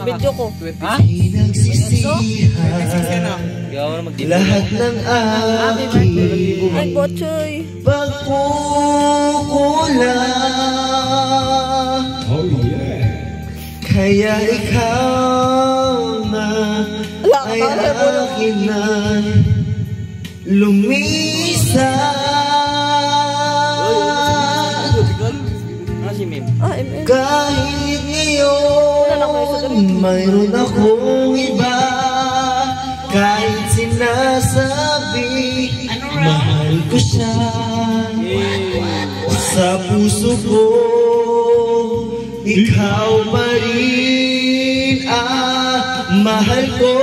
video ko. Ha? Pinagsisihan lahat ng aking Ay, Botchoy. pagkukulang. Kaya ikaw na ay akin na lumisan. Kahit ngayon mayroon akong iba, kahit sinasabi mahal ko siya, sa puso ko ikaw pa rin ang mahal ko.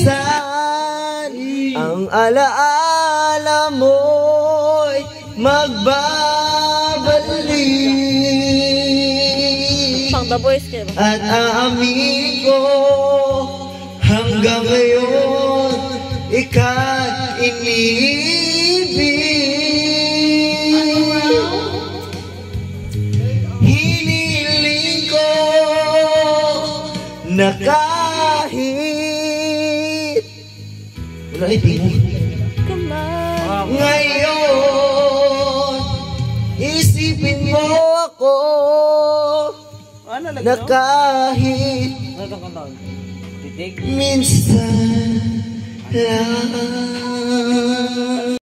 Paminsan-minsan ang alaala mo'y magbabalik, Pang The Voice kayo. at aamin ko hanggang ngayon ika't iniibig. Hiniling ko na kahit wala ibig Come on. ngayon, isipin mo ako na kahit minsan lang.